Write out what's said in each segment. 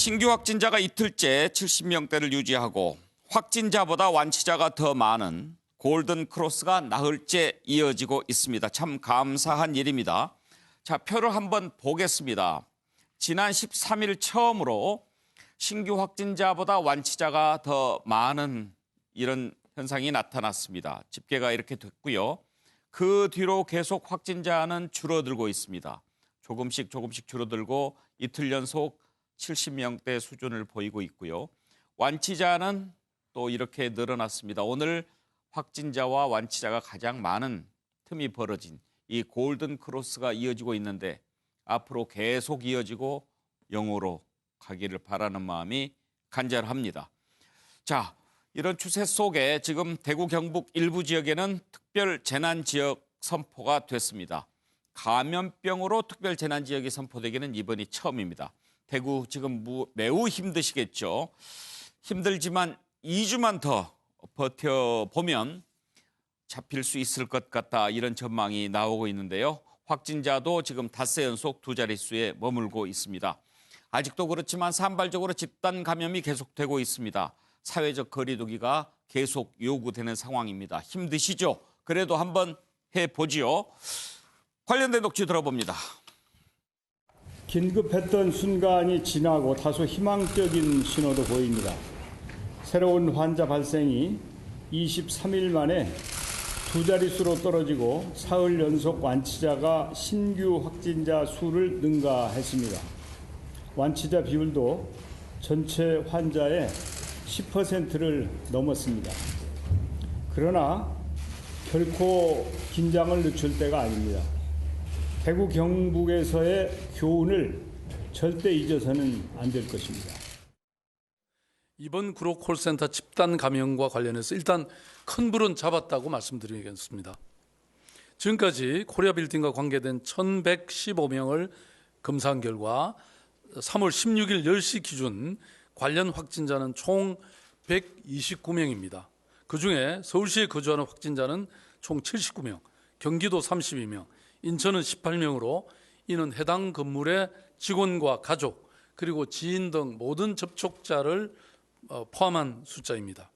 신규 확진자가 이틀째 70명대를 유지하고 확진자보다 완치자가 더 많은 골든 크로스가 나흘째 이어지고 있습니다. 참 감사한 일입니다. 자, 표를 한번 보겠습니다. 지난 13일 처음으로 신규 확진자보다 완치자가 더 많은 이런 현상이 나타났습니다. 집계가 이렇게 됐고요. 그 뒤로 계속 확진자는 줄어들고 있습니다. 조금씩 줄어들고 이틀 연속 70명대 수준을 보이고 있고요. 완치자는 또 이렇게 늘어났습니다. 오늘 확진자와 완치자가 가장 많은 틈이 벌어진 이 골든 크로스가 이어지고 있는데 앞으로 계속 이어지고 영으로 가기를 바라는 마음이 간절합니다. 자, 이런 추세 속에 지금 대구 경북 일부 지역에는 특별 재난 지역 선포가 됐습니다. 감염병으로 특별 재난 지역이 선포되기는 이번이 처음입니다. 대구 지금 매우 힘드시겠죠. 힘들지만 2주만 더 버텨보면 잡힐 수 있을 것 같다, 이런 전망이 나오고 있는데요. 확진자도 지금 닷새 연속 두 자릿수에 머물고 있습니다. 아직도 그렇지만 산발적으로 집단 감염이 계속되고 있습니다. 사회적 거리 두기가 계속 요구되는 상황입니다. 힘드시죠? 그래도 한번 해보지요. 관련된 녹취 들어봅니다. 긴급했던 순간이 지나고 다소 희망적인 신호도 보입니다. 새로운 환자 발생이 23일 만에 두 자릿수로 떨어지고 사흘 연속 완치자가 신규 확진자 수를 능가했습니다. 완치자 비율도 전체 환자의 10%를 넘었습니다. 그러나 결코 긴장을 늦출 때가 아닙니다. 대구 경북에서의 교훈을 절대 잊어서는 안 될 것입니다. 이번 구로 콜센터 집단 감염과 관련해서 일단 큰 불은 잡았다고 말씀드리겠습니다. 지금까지 코리아 빌딩과 관계된 1,115명을 검사한 결과 3월 16일 10시 기준 관련 확진자는 총 129명입니다. 그중에 서울시에 거주하는 확진자는 총 79명, 경기도 32명, 인천은 18명으로 이는 해당 건물의 직원과 가족 그리고 지인 등 모든 접촉자를 포함한 숫자입니다.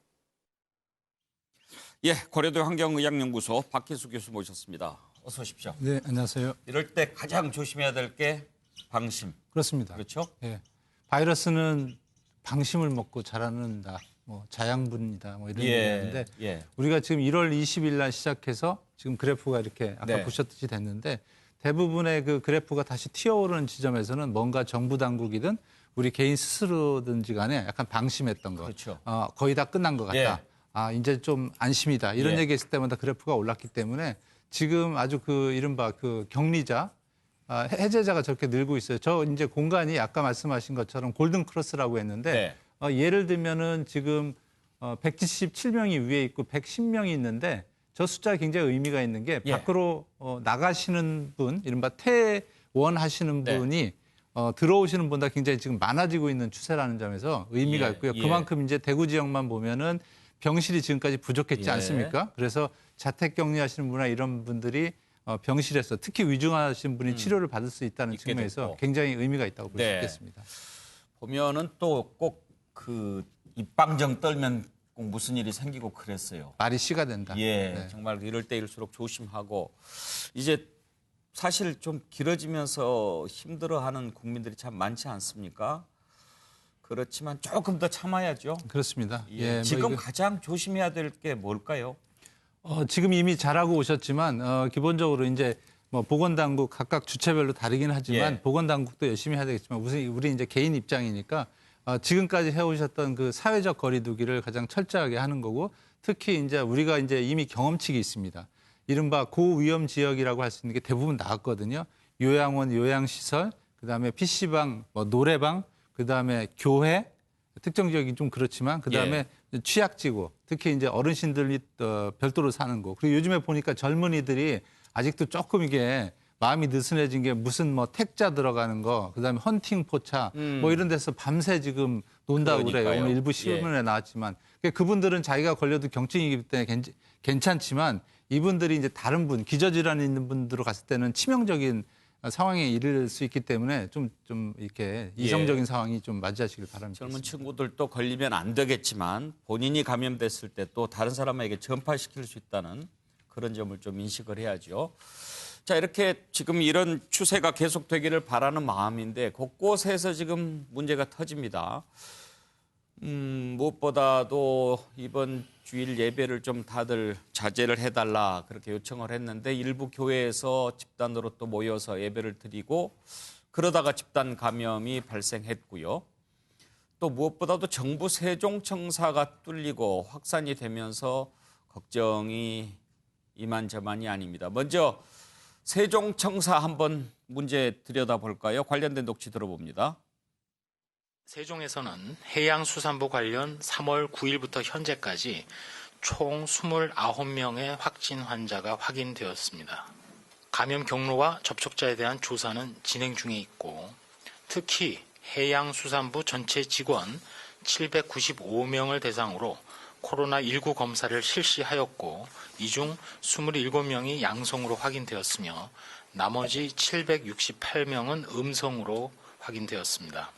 예, 고려대 환경의학연구소 박희수 교수 모셨습니다. 어서 오십시오. 네, 안녕하세요. 이럴 때 가장 조심해야 될 게 방심. 그렇습니다. 그렇죠? 예, 바이러스는 방심을 먹고 자라는다, 뭐 자양분이다, 뭐 이런 얘기하는데 우리가 지금 1월 20일 날 시작해서 지금 그래프가 이렇게 아까 보셨듯이 됐는데 대부분의 그 그래프가 다시 튀어오르는 지점에서는 뭔가 정부 당국이든 우리 개인 스스로든지 간에 약간 방심했던 거, 그렇죠. 거의 다 끝난 것 같다. 이제 좀 안심이다. 이런 얘기했을 때마다 그래프가 올랐기 때문에 지금 아주 그 이른바 그 격리자, 해제자가 저렇게 늘고 있어요. 저 이제 공간이 아까 말씀하신 것처럼 골든 크로스라고 했는데 예를 들면은 지금 177명이 위에 있고 110명이 있는데 저 숫자가 굉장히 의미가 있는 게 밖으로 나가시는 분, 이른바 퇴원하시는 분이 들어오시는 분보다 굉장히 지금 많아지고 있는 추세라는 점에서 의미가 있고요. 그만큼 이제 대구 지역만 보면은 병실이 지금까지 부족했지 않습니까? 그래서 자택 격리하시는 분이나 이런 분들이 병실에서 특히 위중하신 분이 치료를 받을 수 있다는 측면에서 됐고. 굉장히 의미가 있다고 볼 수 있겠습니다. 보면은 또 꼭 그 입방정 떨면 꼭 무슨 일이 생기고 그랬어요. 말이 씨가 된다. 정말 이럴 때일수록 조심하고 이제 사실 좀 길어지면서 힘들어하는 국민들이 참 많지 않습니까? 그렇지만 조금 더 참아야죠. 그렇습니다. 지금 가장 조심해야 될 게 뭘까요? 지금 이미 잘하고 오셨지만 기본적으로 이제 뭐 보건당국 각각 주체별로 다르긴 하지만 보건당국도 열심히 해야 되겠지만 우리 이제 개인 입장이니까 지금까지 해오셨던 그 사회적 거리두기를 가장 철저하게 하는 거고 특히 이제 우리가 이제 이미 경험치가 있습니다. 이른바 고위험 지역이라고 할 수 있는 게 대부분 나왔거든요. 요양원, 요양시설, 그다음에 PC방, 뭐 노래방, 그다음에 교회, 특정 지역이 좀 그렇지만 그다음에 취약지구, 특히 이제 어르신들이 별도로 사는 곳. 그리고 요즘에 보니까 젊은이들이 아직도 조금 이게 마음이 느슨해진 게 무슨 뭐 택자 들어가는 거, 그다음에 헌팅 포차 뭐 이런 데서 밤새 지금 논다고 그래요. 오늘 일부 신문에 나왔지만 그분들은 자기가 걸려도 경증이기 때문에 괜찮지만 이분들이 이제 다른 분, 기저질환이 있는 분들로 갔을 때는 치명적인 상황에 이를 수 있기 때문에 좀 이렇게 이성적인 상황이 좀 맞이하시길 바랍니다. 젊은 친구들도 걸리면 안 되겠지만 본인이 감염됐을 때 또 다른 사람에게 전파시킬 수 있다는 그런 점을 좀 인식을 해야죠. 자, 이렇게 지금 이런 추세가 계속되기를 바라는 마음인데 곳곳에서 지금 문제가 터집니다. 무엇보다도 이번 주일 예배를 좀 다들 자제를 해달라 그렇게 요청을 했는데 일부 교회에서 집단으로 또 모여서 예배를 드리고 그러다가 집단 감염이 발생했고요. 또 무엇보다도 정부 세종청사가 뚫리고 확산이 되면서 걱정이 이만저만이 아닙니다. 먼저 세종청사 한번 문제 들여다볼까요? 관련된 녹취 들어봅니다. 세종에서는 해양수산부 관련 3월 9일부터 현재까지 총 29명의 확진 환자가 확인되었습니다. 감염 경로와 접촉자에 대한 조사는 진행 중에 있고 특히 해양수산부 전체 직원 795명을 대상으로 코로나19 검사를 실시하였고 이 중 27명이 양성으로 확인되었으며 나머지 768명은 음성으로 확인되었습니다.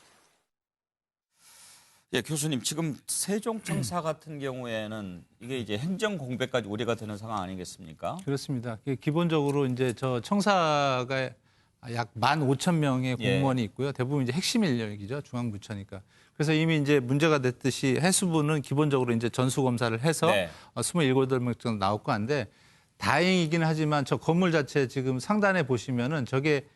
예, 교수님, 지금 세종청사 같은 경우에는 이게 이제 행정 공백까지 우려가 되는 상황 아니겠습니까? 그렇습니다. 기본적으로 이제 저 청사가 약 15,000명의 공무원이 있고요. 대부분 이제 핵심 인력이죠. 중앙부처니까. 그래서 이미 이제 문제가 됐듯이 해수부는 기본적으로 이제 전수 검사를 해서 네. 28명 정도 나왔고 한데 다행이긴 하지만 저 건물 자체 지금 상단에 보시면은 저게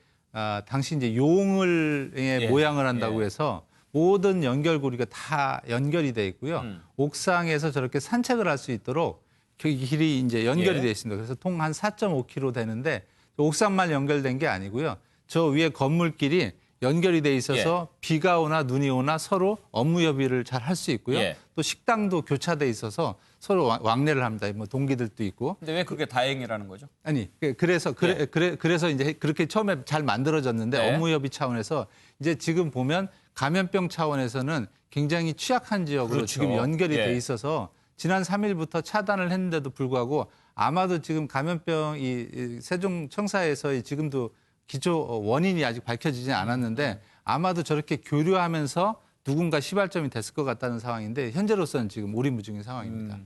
당시 이제 용을 모양을 한다고 해서 모든 연결고리가 다 연결이 돼 있고요. 옥상에서 저렇게 산책을 할 수 있도록 그 길이 이제 연결이 돼 있습니다. 그래서 통 한 4.5km 되는데 옥상만 연결된 게 아니고요. 저 위에 건물끼리 연결이 돼 있어서 비가 오나 눈이 오나 서로 업무 협의를 잘 할 수 있고요. 또 식당도 교차돼 있어서 서로 왕래를 합니다. 뭐 동기들도 있고. 근데 왜 그게 다행이라는 거죠? 아니 그래서 이제 그렇게 처음에 잘 만들어졌는데 업무 협의 차원에서 이제 지금 보면 감염병 차원에서는 굉장히 취약한 지역으로 그렇죠. 지금 연결이 돼 있어서 지난 3일부터 차단을 했는데도 불구하고 아마도 지금 감염병 이 세종청사에서 지금도 기초 원인이 아직 밝혀지지 않았는데 아마도 저렇게 교류하면서 누군가 시발점이 됐을 것 같다는 상황인데 현재로서는 지금 오리무중인 상황입니다.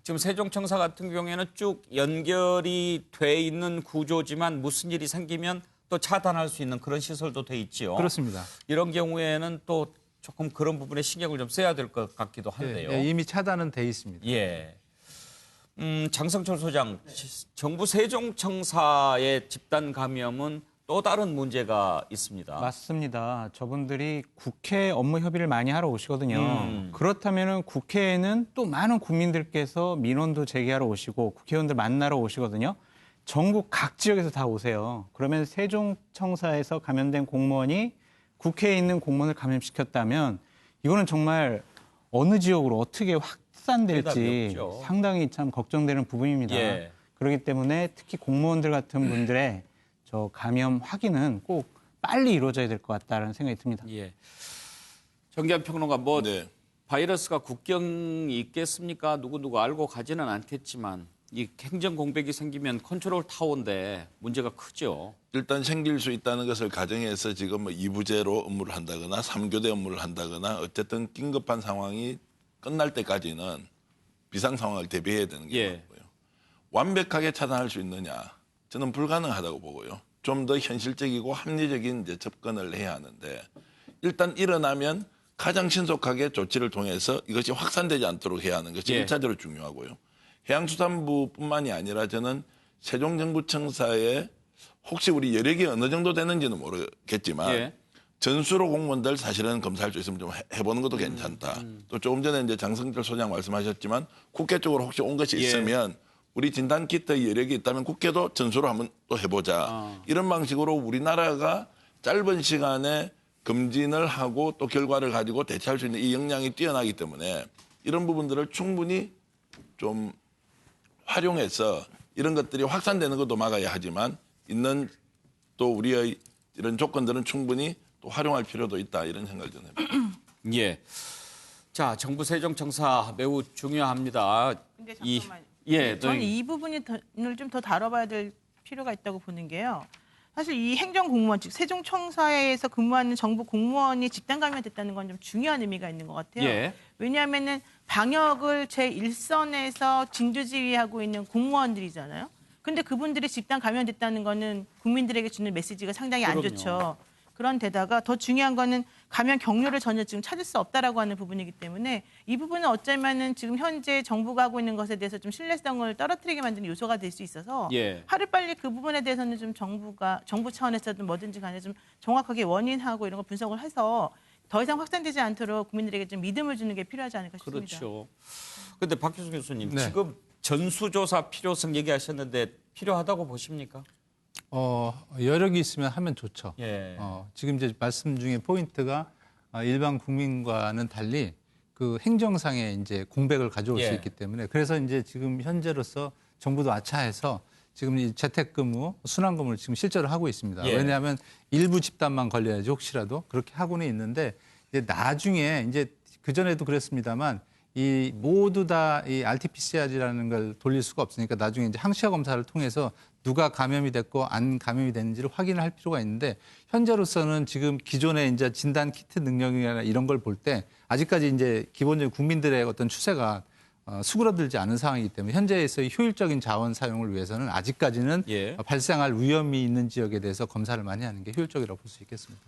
지금 세종청사 같은 경우에는 쭉 연결이 돼 있는 구조지만 무슨 일이 생기면 또 차단할 수 있는 그런 시설도 돼 있지요. 그렇습니다. 이런 경우에는 또 조금 그런 부분에 신경을 좀 써야 될 것 같기도 한데요. 이미 차단은 돼 있습니다. 예. 장성철 소장, 정부 세종청사의 집단 감염은 또 다른 문제가 있습니다. 맞습니다. 저분들이 국회 업무 협의를 많이 하러 오시거든요. 그렇다면 국회에는 또 많은 국민들께서 민원도 제기하러 오시고 국회의원들 만나러 오시거든요. 전국 각 지역에서 다 오세요. 그러면 세종청사에서 감염된 공무원이 국회에 있는 공무원을 감염시켰다면 이거는 정말 어느 지역으로 어떻게 확산될지 상당히 참 걱정되는 부분입니다. 예. 그렇기 때문에 특히 공무원들 같은 분들의 저 감염 확인은 꼭 빨리 이루어져야 될 것 같다는 생각이 듭니다. 예. 정기한 평론가 바이러스가 국경이 있겠습니까? 누구누구 알고 가지는 않겠지만 이 행정 공백이 생기면 컨트롤 타워인데 문제가 크죠. 일단 생길 수 있다는 것을 가정해서 지금 뭐 2부제로 업무를 한다거나 3교대 업무를 한다거나 어쨌든 긴급한 상황이 끝날 때까지는 비상 상황을 대비해야 되는 게 맞고요. 완벽하게 차단할 수 있느냐? 저는 불가능하다고 보고요. 좀 더 현실적이고 합리적인 이제 접근을 해야 하는데 일단 일어나면 가장 신속하게 조치를 통해서 이것이 확산되지 않도록 해야 하는 것이 1차적으로 중요하고요. 해양수산부뿐만이 아니라 저는 세종정부청사에 혹시 우리 여력이 어느 정도 되는지는 모르겠지만 전수로 공무원들 사실은 검사할 수 있으면 좀 해보는 것도 괜찮다. 또 조금 전에 이제 장성철 소장 말씀하셨지만 국회 쪽으로 혹시 온 것이 있으면 우리 진단키트 여력이 있다면 국회도 전수로 한번 또 해보자. 이런 방식으로 우리나라가 짧은 시간에 검진을 하고 또 결과를 가지고 대처할 수 있는 이 역량이 뛰어나기 때문에 이런 부분들을 충분히 좀 활용해서 이런 것들이 확산되는 것도 막아야 하지만 있는 또 우리의 이런 조건들은 충분히 또 활용할 필요도 있다 이런 생각을 좀 해봅니다. 예. 자, 정부 세종청사 매우 중요합니다. 근데 잠깐만요. 저는 이 부분을 좀 더 다뤄봐야 될 필요가 있다고 보는 게요. 사실 이 행정공무원, 즉 세종청사에서 근무하는 정부 공무원이 집단 감염됐다는 건 좀 중요한 의미가 있는 것 같아요. 예. 왜냐하면은 방역을 제1선에서 진두지휘하고 있는 공무원들이잖아요. 근데 그분들이 집단 감염됐다는 거는 국민들에게 주는 메시지가 상당히 안 그럼요. 좋죠. 그런 데다가 더 중요한 거는 감염 경로를 전혀 지금 찾을 수 없다라고 하는 부분이기 때문에 이 부분은 어쩌면은 지금 현재 정부가 하고 있는 것에 대해서 좀 신뢰성을 떨어뜨리게 만드는 요소가 될 수 있어서 예. 하루빨리 그 부분에 대해서는 좀 정부 차원에서든 뭐든지 간에 좀 정확하게 원인하고 이런 걸 분석을 해서 더 이상 확산되지 않도록 국민들에게 좀 믿음을 주는 게 필요하지 않을까 싶습니다. 그렇죠. 근데 박효순 교수님, 네. 지금 전수조사 필요성 얘기하셨는데 필요하다고 보십니까? 여력이 있으면 하면 좋죠. 예. 지금 이제 말씀 중에 포인트가 일반 국민과는 달리 그 행정상의 이제 공백을 가져올 예. 수 있기 때문에 그래서 이제 지금 현재로서 정부도 아차해서 지금 이 재택근무, 순환근무를 지금 실제로 하고 있습니다. 예. 왜냐하면 일부 집단만 걸려야지 혹시라도 그렇게 하고는 있는데 이제 나중에 이제 그 전에도 그랬습니다만 이 모두 다 이 RT-PCR이라는 걸 돌릴 수가 없으니까 나중에 이제 항시화 검사를 통해서 누가 감염이 됐고 안 감염이 됐는지를 확인을 할 필요가 있는데 현재로서는 지금 기존의 이제 진단 키트 능력이나 이런 걸 볼 때 아직까지 이제 기본적인 국민들의 어떤 추세가 수그러들지 않은 상황이기 때문에 현재에서의 효율적인 자원 사용을 위해서는 아직까지는 예. 발생할 위험이 있는 지역에 대해서 검사를 많이 하는 게 효율적이라고 볼 수 있겠습니다.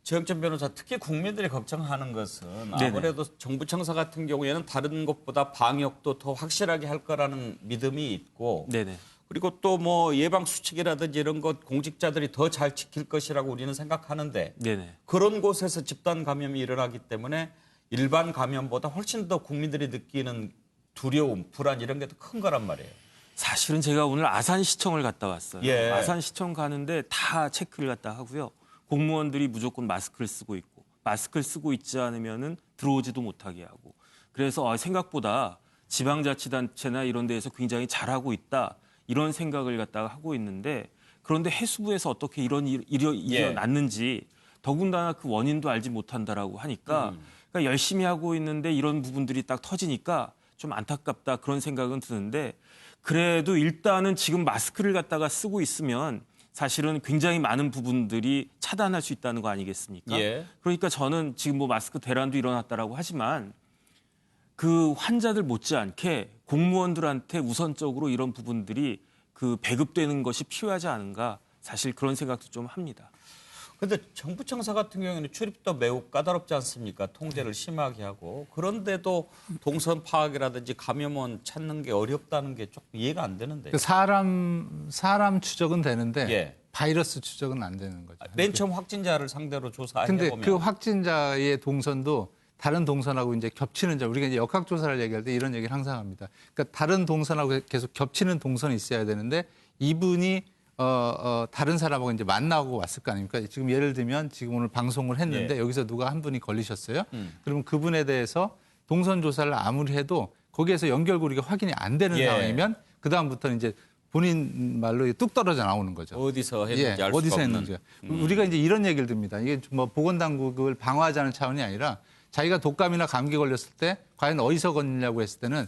최영천 변호사, 특히 국민들이 걱정하는 것은 아무래도 정부 청사 같은 경우에는 다른 것보다 방역도 더 확실하게 할 거라는 믿음이 있고 네네. 그리고 또 뭐 예방 수칙이라든지 이런 것 공직자들이 더 잘 지킬 것이라고 우리는 생각하는데 네네. 그런 곳에서 집단 감염이 일어나기 때문에 일반 감염보다 훨씬 더 국민들이 느끼는 두려움, 불안 이런 게 더 큰 거란 말이에요. 사실은 제가 오늘 아산시청을 갔다 왔어요. 예. 아산시청 가는데 다 체크를 갖다 하고요. 공무원들이 무조건 마스크를 쓰고 있고 마스크를 쓰고 있지 않으면은 들어오지도 못하게 하고 그래서 생각보다 지방자치단체나 이런 데에서 굉장히 잘하고 있다 이런 생각을 갖다가 하고 있는데 그런데 해수부에서 어떻게 이런 일이 일어났는지 더군다나 그 원인도 알지 못한다라고 하니까 그러니까 열심히 하고 있는데 이런 부분들이 딱 터지니까 좀 안타깝다 그런 생각은 드는데 그래도 일단은 지금 마스크를 갖다가 쓰고 있으면 사실은 굉장히 많은 부분들이 차단할 수 있다는 거 아니겠습니까? 예. 그러니까 저는 지금 뭐 마스크 대란도 일어났다라고 하지만 그 환자들 못지않게 공무원들한테 우선적으로 이런 부분들이 그 배급되는 것이 필요하지 않은가 사실 그런 생각도 좀 합니다. 그런데 정부 청사 같은 경우에는 출입도 매우 까다롭지 않습니까? 통제를 심하게 하고 그런데도 동선 파악이라든지 감염원 찾는 게 어렵다는 게 조금 이해가 안 되는데. 그 사람 추적은 되는데 예. 바이러스 추적은 안 되는 거죠. 맨 처음 확진자를 상대로 근데 조사해보면 그 확진자의 동선도 다른 동선하고 이제 겹치는 자 우리가 이제 역학조사를 얘기할 때 이런 얘기를 항상 합니다. 그러니까 다른 동선하고 계속 겹치는 동선이 있어야 되는데 이분이 다른 사람하고 이제 만나고 왔을 거 아닙니까? 지금 예를 들면 지금 오늘 방송을 했는데 예. 여기서 누가 한 분이 걸리셨어요. 그러면 그분에 대해서 동선 조사를 아무리 해도 거기에서 연결고리가 확인이 안 되는 예. 상황이면 그 다음부터는 이제 본인 말로 뚝 떨어져 나오는 거죠. 어디서 했는지 알 수가 어디서 없는. 했는지. 우리가 이제 이런 얘기를 듭니다. 이게 뭐 보건당국을 방어하자는 차원이 아니라 자기가 독감이나 감기 걸렸을 때 과연 어디서 걸리냐고 했을 때는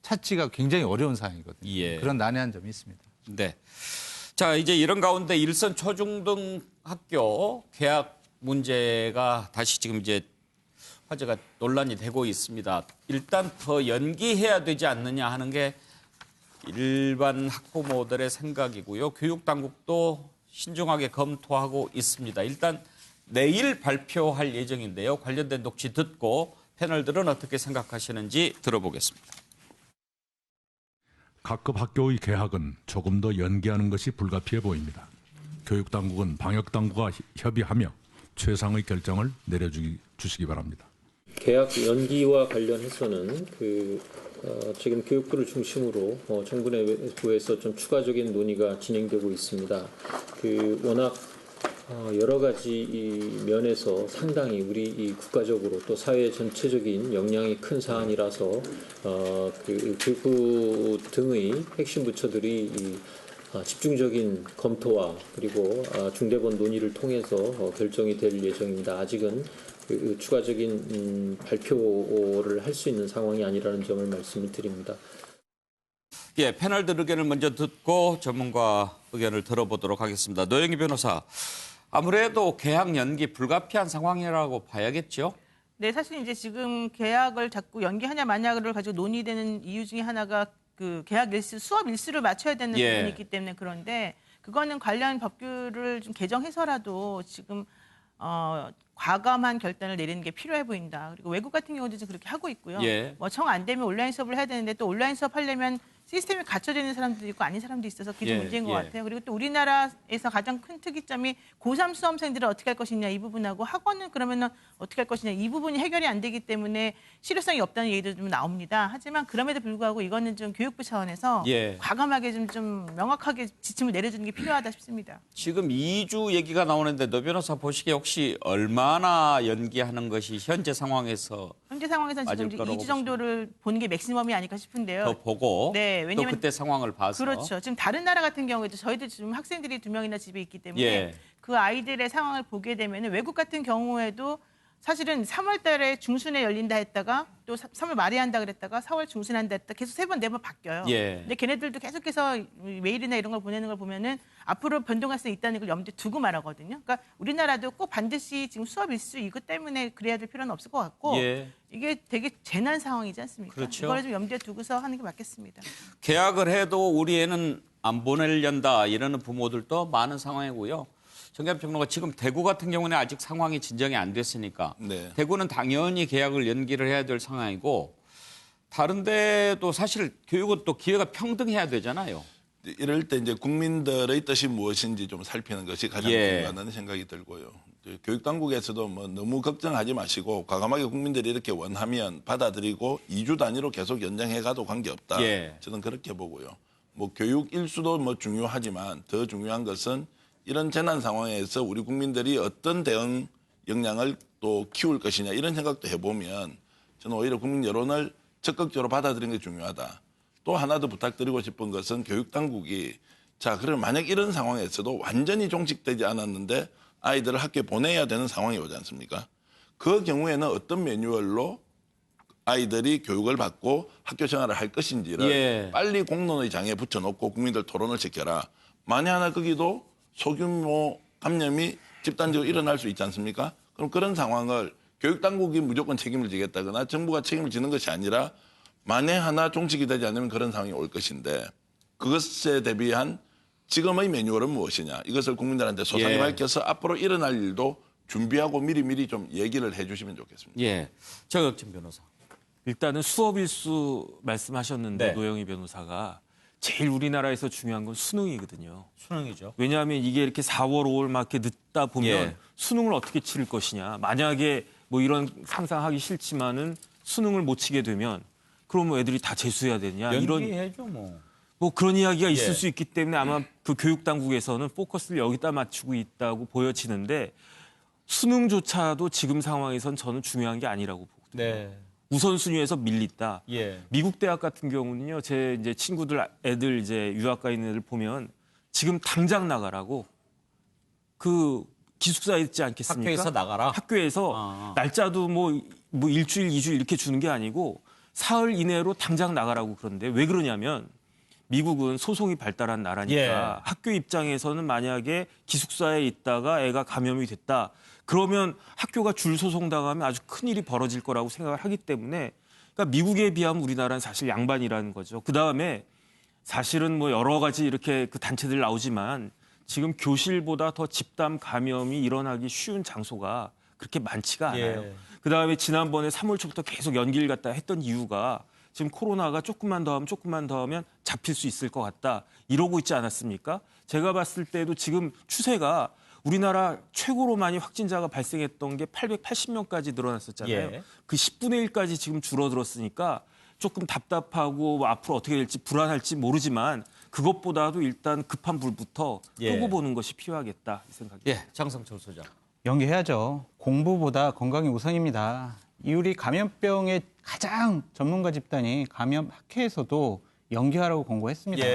찾기가 굉장히 어려운 상황이거든요. 예. 그런 난해한 점이 있습니다. 네. 자, 이제 이런 가운데 일선 초중등 학교 개학 문제가 다시 지금 이제 화제가 논란이 되고 있습니다. 일단 더 연기해야 되지 않느냐 하는 게 일반 학부모들의 생각이고요. 교육당국도 신중하게 검토하고 있습니다. 일단 내일 발표할 예정인데요. 관련된 녹취 듣고 패널들은 어떻게 생각하시는지 들어보겠습니다. 각급 학교의 개학은 조금 더 연기하는 것이 불가피해 보입니다. 교육당국은 방역당국과 협의하며 최상의 결정을 내려주시기 바랍니다. 개학 연기와 관련해서는 지금 교육부를 중심으로 정부 내부에서 좀 추가적인 논의가 진행되고 있습니다. 워낙 여러 가지 면에서 상당히 우리 국가적으로 또 사회 전체적인 영향이 큰 사안이라서 교육부 등의 핵심 부처들이 집중적인 검토와 그리고 중대본 논의를 통해서 결정이 될 예정입니다. 아직은 추가적인 발표를 할 수 있는 상황이 아니라는 점을 말씀을 드립니다. 예, 패널들 의견을 먼저 듣고 전문가 의견을 들어보도록 하겠습니다. 노영희 변호사, 아무래도 개학 연기 불가피한 상황이라고 봐야겠죠? 네, 사실 이제 지금 개학을 자꾸 연기하냐 마냐를 가지고 논의되는 이유 중에 하나가 그 개학 일수, 수업 일수를 맞춰야 되는 부분이 있기 때문에 그런데 그거는 관련 법규를 좀 개정해서라도 지금 과감한 결단을 내리는 게 필요해 보인다. 그리고 외국 같은 경우도 지금 그렇게 하고 있고요. 뭐 청 안 되면 온라인 수업을 해야 되는데 또 온라인 수업 하려면 시스템이 갖춰져 있는 사람도 있고 아닌 사람도 있어서 그게 좀 문제인 것 같아요. 그리고 또 우리나라에서 가장 큰 특이점이 고3 수험생들을 어떻게 할 것이냐 이 부분하고 학원은 그러면은 어떻게 할 것이냐 이 부분이 해결이 안 되기 때문에 실효성이 없다는 얘기도 좀 나옵니다. 하지만 그럼에도 불구하고 이거는 좀 교육부 차원에서 과감하게 좀 명확하게 지침을 내려주는 게 필요하다 싶습니다. 지금 2주 얘기가 나오는데 노 변호사 보시기에 혹시 얼마나 연기하는 것이 현재 상황에서는 지금 2주 정도를 보는 게 맥시멈이 아닐까 싶은데요. 더 보고 네, 왜냐면 또 그때 상황을 봐서 그렇죠. 지금 다른 나라 같은 경우에도 저희도 지금 학생들이 2명이나 집에 있기 때문에 그 아이들의 상황을 보게 되면 외국 같은 경우에도 사실은 3월 달에 중순에 열린다 했다가 또 3월 말에 한다 그랬다가 4월 중순에 한다 했다 계속 3번, 4번 바뀌어요. 근데 걔네들도 계속해서 메일이나 이런 걸 보내는 걸 보면은 앞으로 변동할 수 있다는 걸 염두에 두고 말하거든요. 그러니까 우리나라도 꼭 반드시 지금 수업 일수 이것 때문에 그래야 될 필요는 없을 것 같고 이게 되게 재난 상황이지 않습니까? 그렇죠. 이걸 좀 염두에 두고서 하는 게 맞겠습니다. 계약을 해도 우리 애는 안 보내려다 이러는 부모들도 많은 상황이고요. 정답 평론가 지금 대구 같은 경우는 아직 상황이 진정이 안 됐으니까 대구는 당연히 계약을 연기를 해야 될 상황이고 다른 데도 사실 교육은 또 기회가 평등해야 되잖아요. 이럴 때 이제 국민들의 뜻이 무엇인지 좀 살피는 것이 가장 중요하다는 생각이 들고요. 교육 당국에서도 뭐 너무 걱정하지 마시고 과감하게 국민들이 이렇게 원하면 받아들이고 2주 단위로 계속 연장해가도 관계없다. 저는 그렇게 보고요. 뭐 교육 일수도 뭐 중요하지만 더 중요한 것은 이런 재난 상황에서 우리 국민들이 어떤 대응 역량을 또 키울 것이냐 이런 생각도 해보면 저는 오히려 국민 여론을 적극적으로 받아들이는 게 중요하다. 또 하나 더 부탁드리고 싶은 것은 교육당국이 자 그럼 만약 이런 상황에서도 완전히 종식되지 않았는데 아이들을 학교에 보내야 되는 상황이 오지 않습니까? 그 경우에는 어떤 매뉴얼로 아이들이 교육을 받고 학교 생활을 할 것인지를 빨리 공론의 장에 붙여놓고 국민들 토론을 시켜라. 만약 하나 거기도 소규모 감염이 집단적으로 일어날 수 있지 않습니까? 그럼 그런 상황을 교육당국이 무조건 책임을 지겠다거나 정부가 책임을 지는 것이 아니라 만에 하나 종식이 되지 않으면 그런 상황이 올 것인데 그것에 대비한 지금의 매뉴얼은 무엇이냐. 이것을 국민들한테 소상히 밝혀서 앞으로 일어날 일도 준비하고 미리미리 좀 얘기를 해 주시면 좋겠습니다. 정혁진 변호사. 일단은 수업 일수 말씀하셨는데 노영희 변호사가 제일 우리나라에서 중요한 건 수능이거든요. 수능이죠. 왜냐하면 이게 이렇게 4월, 5월 막 이렇게 늦다 보면 수능을 어떻게 치를 것이냐. 만약에 뭐 이런 상상하기 싫지만은 수능을 못 치게 되면 그럼 뭐 애들이 다 재수해야 되냐. 연기해줘 뭐 그런 이야기가 있을 수 있기 때문에 아마 그 교육 당국에서는 포커스를 여기다 맞추고 있다고 보여지는데 수능조차도 지금 상황에선 저는 중요한 게 아니라고 보거든요. 우선순위에서 밀린다. 미국 대학 같은 경우는요, 제 이제 친구들 애들 이제 유학 가 있는 애들 보면 지금 당장 나가라고 그 기숙사에 있지 않겠습니까? 학교에서 나가라. 학교에서 날짜도 뭐 일주일, 2주일 이렇게 주는 게 아니고 사흘 이내로 당장 나가라고 그러는데 왜 그러냐면 미국은 소송이 발달한 나라니까 학교 입장에서는 만약에 기숙사에 있다가 애가 감염이 됐다. 그러면 학교가 줄 소송당하면 아주 큰일이 벌어질 거라고 생각을 하기 때문에 그러니까 미국에 비하면 우리나라는 사실 양반이라는 거죠. 그다음에 사실은 뭐 여러 가지 이렇게 그 단체들 나오지만 지금 교실보다 더 집단 감염이 일어나기 쉬운 장소가 그렇게 많지가 않아요. 그다음에 지난번에 3월 초부터 계속 연기를 갖다 했던 이유가 지금 코로나가 조금만 더 하면 잡힐 수 있을 것 같다. 이러고 있지 않았습니까? 제가 봤을 때도 지금 추세가 우리나라 최고로 많이 확진자가 발생했던 게 880명까지 늘어났었잖아요. 그 10분의 1까지 지금 줄어들었으니까 조금 답답하고 뭐 앞으로 어떻게 될지 불안할지 모르지만 그것보다도 일단 급한 불부터 끄고 보는 것이 필요하겠다 이 생각입니다. 장성철 소장. 연기해야죠. 공부보다 건강이 우선입니다. 우리 감염병의 가장 전문가 집단이 감염학회에서도 연기하라고 권고했습니다.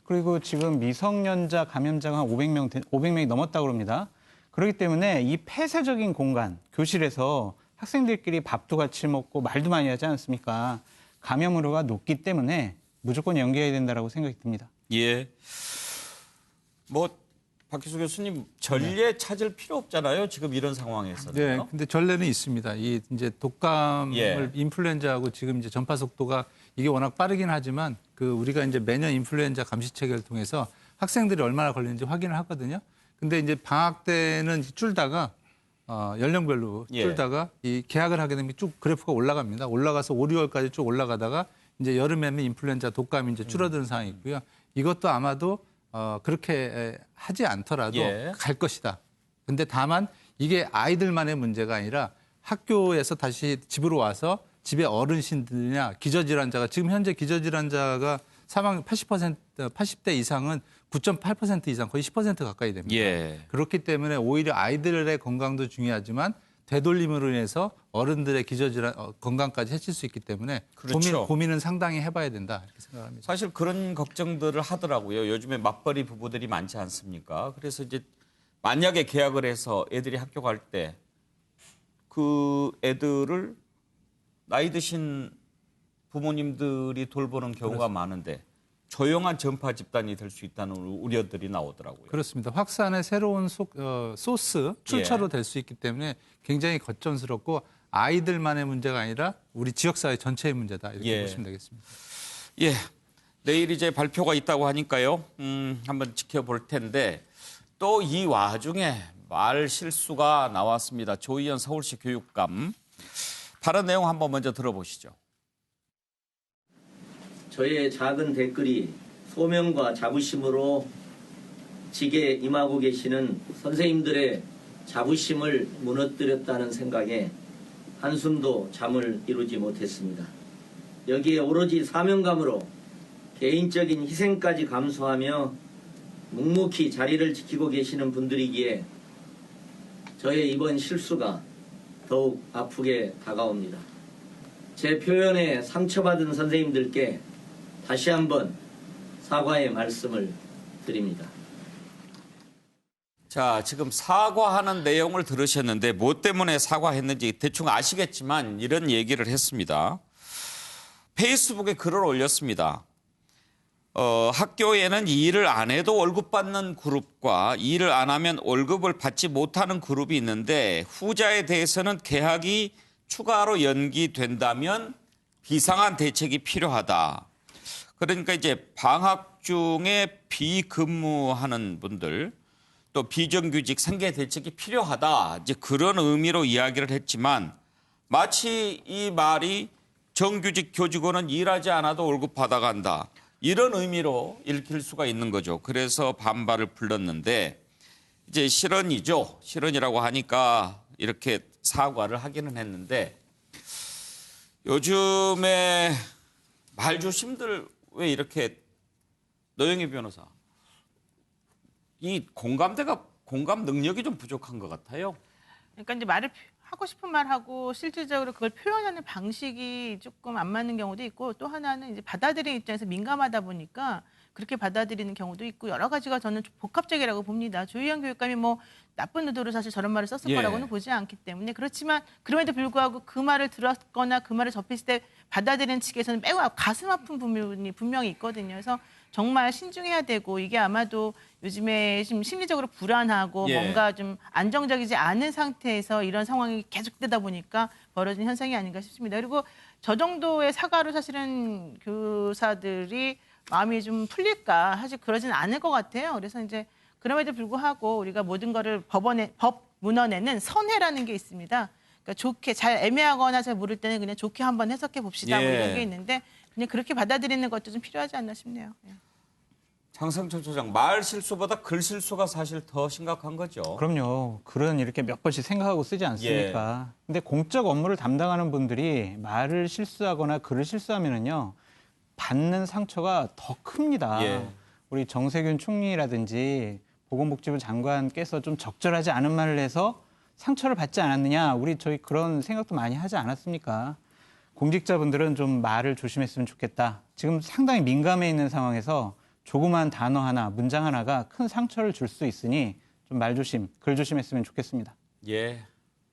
그리고 지금 미성년자 감염자가 한 500명이 넘었다고 합니다. 그렇기 때문에 이 폐쇄적인 공간, 교실에서 학생들끼리 밥도 같이 먹고 말도 많이 하지 않습니까? 감염 우려가 높기 때문에 무조건 연기해야 된다라고 생각이 듭니다. 예. 박희수 교수님 전례 찾을 필요 없잖아요. 지금 이런 상황에서는. 네, 근데 전례는 있습니다. 이 이제 독감을 인플루엔자하고 지금 이제 전파 속도가 이게 워낙 빠르긴 하지만 우리가 이제 매년 인플루엔자 감시 체계를 통해서 학생들이 얼마나 걸리는지 확인을 하거든요. 근데 이제 방학 때는 줄다가 연령별로 줄다가 이 개학을 하게 되면 쭉 그래프가 올라갑니다. 올라가서 5, 6월까지 쭉 올라가다가 이제 여름에는 인플루엔자 독감이 이제 줄어드는 상황이 있고요. 이것도 아마도 그렇게 하지 않더라도 갈 것이다. 근데 다만 이게 아이들만의 문제가 아니라 학교에서 다시 집으로 와서 집에 어르신들이나 기저질환자가 지금 현재 기저질환자가 사망 80대 이상은 9.8% 이상 거의 10% 가까이 됩니다. 그렇기 때문에 오히려 아이들의 건강도 중요하지만 되돌림으로 인해서 어른들의 기저질환 건강까지 해칠 수 있기 때문에 그렇죠. 고민은 상당히 해봐야 된다 이렇게 생각합니다. 사실 그런 걱정들을 하더라고요. 요즘에 맞벌이 부부들이 많지 않습니까? 그래서 이제 만약에 계약을 해서 애들이 학교 갈 때 그 애들을 나이 드신 부모님들이 돌보는 경우가 많은데 조용한 전파 집단이 될 수 있다는 우려들이 나오더라고요. 그렇습니다. 확산의 새로운 소스, 출처로 될 수 있기 때문에 굉장히 걱정스럽고 아이들만의 문제가 아니라 우리 지역사회 전체의 문제다 이렇게 보시면 되겠습니다. 예, 내일 이제 발표가 있다고 하니까요. 한번 지켜볼 텐데 또 이 와중에 말 실수가 나왔습니다. 조희연 서울시 교육감. 발언 내용 한번 먼저 들어보시죠. 저의 작은 댓글이 소명과 자부심으로 직에 임하고 계시는 선생님들의 자부심을 무너뜨렸다는 생각에 한숨도 잠을 이루지 못했습니다. 여기에 오로지 사명감으로 개인적인 희생까지 감수하며 묵묵히 자리를 지키고 계시는 분들이기에 저의 이번 실수가 더욱 아프게 다가옵니다. 제 표현에 상처받은 선생님들께 다시 한번 사과의 말씀을 드립니다. 자, 지금 사과하는 내용을 들으셨는데 뭐 때문에 사과했는지 대충 아시겠지만 이런 얘기를 했습니다. 페이스북에 글을 올렸습니다. 학교에는 일을 안 해도 월급 받는 그룹과 일을 안 하면 월급을 받지 못하는 그룹이 있는데 후자에 대해서는 개학이 추가로 연기된다면 비상한 대책이 필요하다. 그러니까 이제 방학 중에 비근무하는 분들 또 비정규직 생계 대책이 필요하다. 이제 그런 의미로 이야기를 했지만 마치 이 말이 정규직 교직원은 일하지 않아도 월급 받아간다. 이런 의미로 읽힐 수가 있는 거죠. 그래서 반발을 불렀는데 이제 실언이죠. 실언이라고 하니까 이렇게 사과를 하기는 했는데 요즘에 말조심들 왜 이렇게 노영희 변호사 이 공감 능력이 좀 부족한 것 같아요. 그러니까 이제 말을 하고 싶은 말하고 실질적으로 그걸 표현하는 방식이 조금 안 맞는 경우도 있고 또 하나는 이제 받아들이는 입장에서 민감하다 보니까 그렇게 받아들이는 경우도 있고 여러 가지가 저는 복합적이라고 봅니다. 조희연 교육감이 뭐 나쁜 의도로 사실 저런 말을 썼을 거라고는 보지 않기 때문에 그렇지만 그럼에도 불구하고 그 말을 들었거나 그 말을 접했을 때 받아들이는 측에서는 매우 가슴 아픈 부분이 분명히 있거든요. 그래서 정말 신중해야 되고 이게 아마도 요즘에 좀 심리적으로 불안하고 뭔가 좀 안정적이지 않은 상태에서 이런 상황이 계속되다 보니까 벌어진 현상이 아닌가 싶습니다. 그리고 저 정도의 사과로 사실은 교사들이 마음이 좀 풀릴까 사실 그러지는 않을 것 같아요. 그래서 이제 그럼에도 불구하고 우리가 모든 거를 법 문헌에는 선해라는 게 있습니다. 그러니까 좋게 잘 애매하거나 잘 모를 때는 그냥 좋게 한번 해석해 봅시다 뭐 이런 게 있는데 그냥 그렇게 받아들이는 것도 좀 필요하지 않나 싶네요. 장성철 소장, 말 실수보다 글 실수가 사실 더 심각한 거죠. 그럼요. 글은 이렇게 몇 번씩 생각하고 쓰지 않습니까? 근데 공적 업무를 담당하는 분들이 말을 실수하거나 글을 실수하면은요. 받는 상처가 더 큽니다. 우리 정세균 총리라든지 보건복지부 장관께서 좀 적절하지 않은 말을 해서 상처를 받지 않았느냐. 저희 그런 생각도 많이 하지 않았습니까? 공직자분들은 좀 말을 조심했으면 좋겠다. 지금 상당히 민감해 있는 상황에서 조그만 단어 하나, 문장 하나가 큰 상처를 줄 수 있으니 좀 말 조심, 글 조심했으면 좋겠습니다. 예.